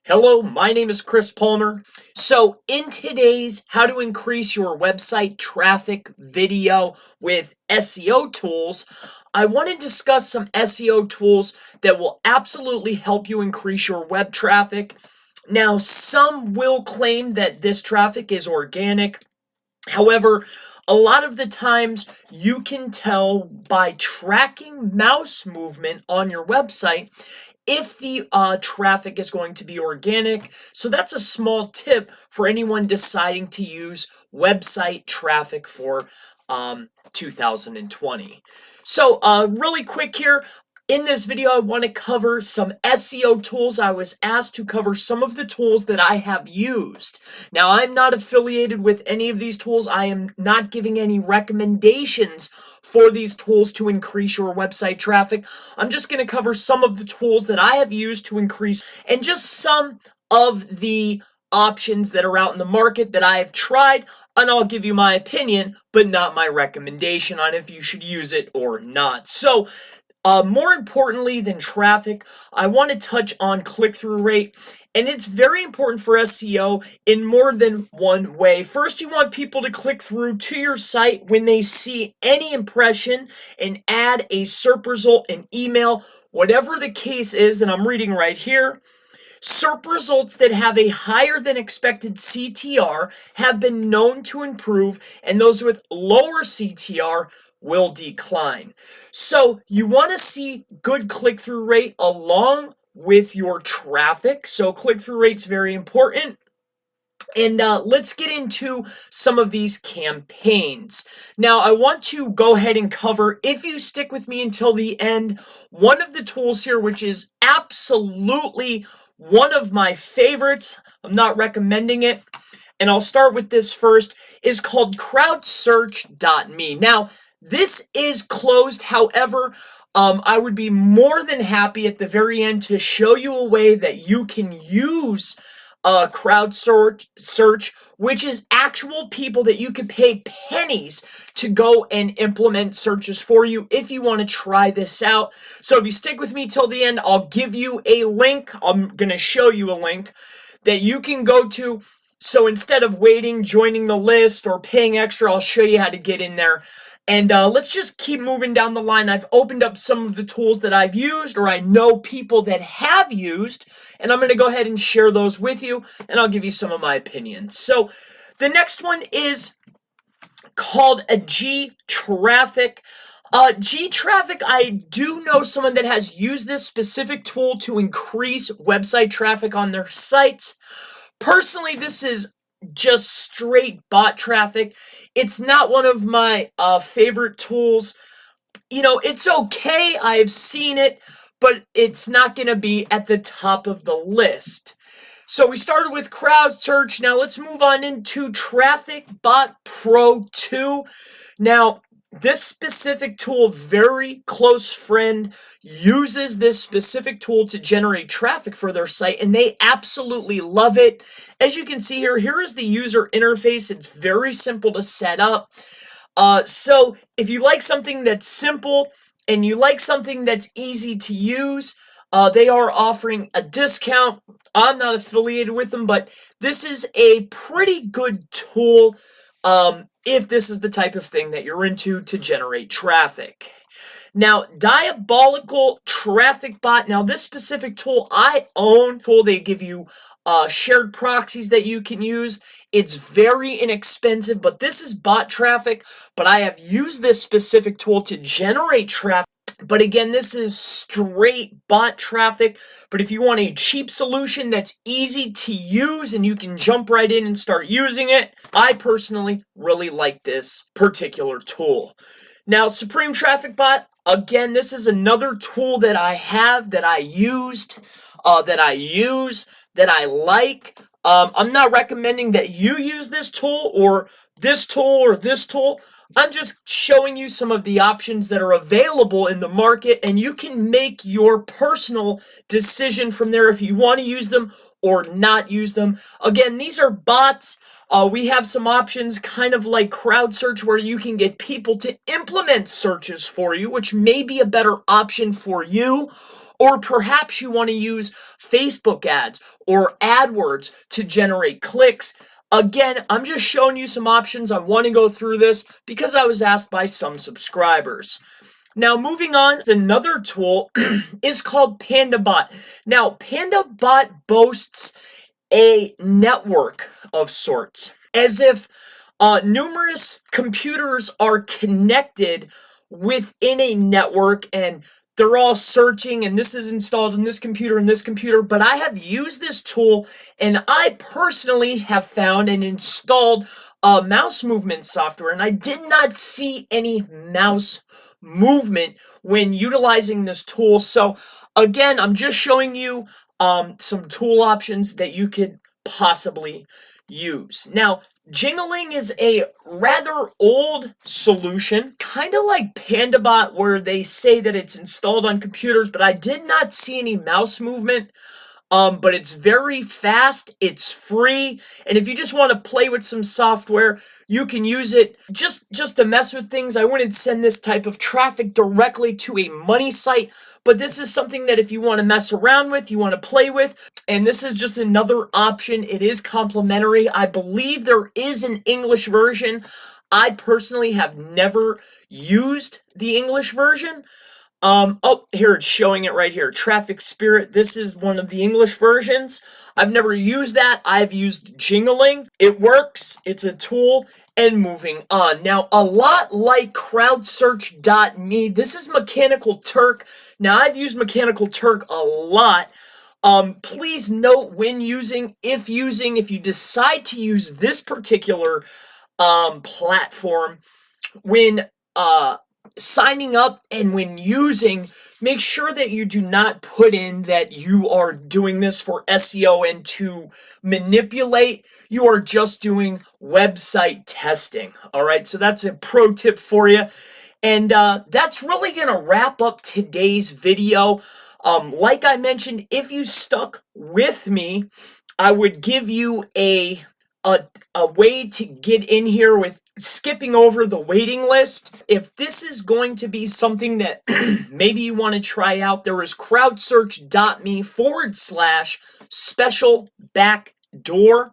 Hello, my name is Chris Palmer. So, in today's How to Increase Your Website Traffic video with SEO tools, I want to discuss some SEO tools that will absolutely help you increase your web traffic. Now, some will claim that this traffic is organic. However, a lot of the times you can tell by tracking mouse movement on your website if the traffic is going to be organic. So that's a small tip for anyone deciding to use website traffic for 2020. So really quick here, in this video, I want to cover some SEO tools. I was asked to cover some of the tools that I have used. Now, I'm not affiliated with any of these tools. I am not giving any recommendations for these tools to increase your website traffic. I'm just going to cover some of the tools that I have used to increase and just some of the options that are out in the market that I have tried, and I'll give you my opinion, but not my recommendation on if you should use it or not. So, more importantly than traffic, I want to touch on click-through rate, and it's very important for SEO in more than one way. First, you want people to click through to your site when they see any impression, an ad, a SERP result, an email, whatever the case is, and I'm reading right here. SERP results that have a higher than expected CTR have been known to improve, and those with lower CTR will decline. So you want to see good click-through rate along with your traffic. So click-through rate is very important. And let's get into some of these campaigns. Now, I want to go ahead and cover, if you stick with me until the end, one of the tools here, which is absolutely one of my favorites. I'm not recommending it. And I'll start with this first, is called crowdsearch.me. Now, this is closed. However, I would be more than happy at the very end to show you a way that you can use crowd search, which is actual people that you could pay pennies to go and implement searches for you if you want to try this out. So if you stick with me till the end, I'll give you a link. I'm going to show you a link that you can go to. So instead of waiting, joining the list, or paying extra, I'll show you how to get in there. And let's just keep moving down the line. I've opened up some of the tools that I've used, or I know people that have used, and I'm going to go ahead and share those with you, and I'll give you some of my opinions. So the next one is called a Gtraffic. Gtraffic, I do know someone that has used this specific tool to increase website traffic on their sites. Personally, this is just straight bot traffic. It's not one of my favorite tools. You know, it's okay. I've seen it, but it's not going to be at the top of the list. So we started with CrowdSearch. Now let's move on into TrafficBot Pro 2. Now, this specific tool, very close friend, uses this specific tool to generate traffic for their site, and they absolutely love it. As you can see here, here is the user interface. It's very simple to set up. So if you like something that's simple and you like something that's easy to use, they are offering a discount. I'm not affiliated with them, but this is a pretty good tool if this is the type of thing that you're into to generate traffic. Now, Diabolical Traffic Bot. Now, this specific tool I own. They give you shared proxies that you can use. It's very inexpensive, but this is bot traffic. But I have used this specific tool to generate traffic. But again, this is straight bot traffic. But if you want a cheap solution that's easy to use and you can jump right in and start using it, I personally really like this particular tool. Now, Supreme Traffic Bot, again, this is another tool that I have, that I used, that I like. I'm not recommending that you use this tool or this tool or this tool. I'm just showing you some of the options that are available in the market, and you can make your personal decision from there if you want to use them or not use them. Again, these are bots. We have some options kind of like CrowdSearch where you can get people to implement searches for you, which may be a better option for you. Or perhaps you want to use Facebook ads or AdWords to generate clicks. Again, I'm just showing you some options. I want to go through this because I was asked by some subscribers. Now, moving on, another tool is called PandaBot. Now, PandaBot boasts a network of sorts, as if numerous computers are connected within a network and they're all searching, and this is installed in this computer and this computer. But I have used this tool, and I personally have found and installed mouse movement software, and I did not see any mouse movement when utilizing this tool. So again, I'm just showing you some tool options that you could possibly use. Now, Jingling is a rather old solution, kind of like PandaBot, where they say that it's installed on computers, but I did not see any mouse movement. But it's very fast, it's free, and if you just want to play with some software, you can use it just to mess with things. I wouldn't send this type of traffic directly to a money site, but this is something that if you want to mess around with, you want to play with, and this is just another option. It is complimentary. I believe there is an English version. I personally have never used the English version. Oh, here it's showing it right here. Traffic Spirit. This is one of the English versions. I've never used that. I've used Jingling. It works. It's a tool. And moving on. Now, a lot like CrowdSearch.me, this is Mechanical Turk. Now, I've used Mechanical Turk a lot. Please note when using, if you decide to use this particular platform, when signing up and when using, make sure that you do not put in that you are doing this for SEO and to manipulate. You are just doing website testing. All right, so that's a pro tip for you. And that's really going to wrap up today's video. Like I mentioned, if you stuck with me, I would give you a way to get in here with skipping over the waiting list. If this is going to be something that maybe you want to try out, there is crowdsearch.me/special backdoor,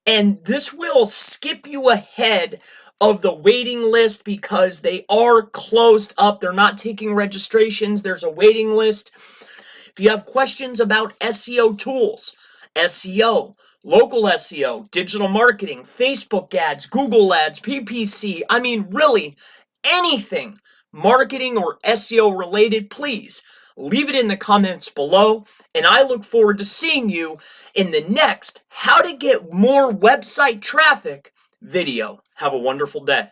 and this will skip you ahead of the waiting list because they are closed up. They're not taking registrations. There's a waiting list. If you have questions about SEO tools, SEO, local SEO, digital marketing, Facebook ads, Google ads, PPC, I mean, really anything marketing or SEO related, please leave it in the comments below. And I look forward to seeing you in the next How to Get More Website Traffic video. Have a wonderful day.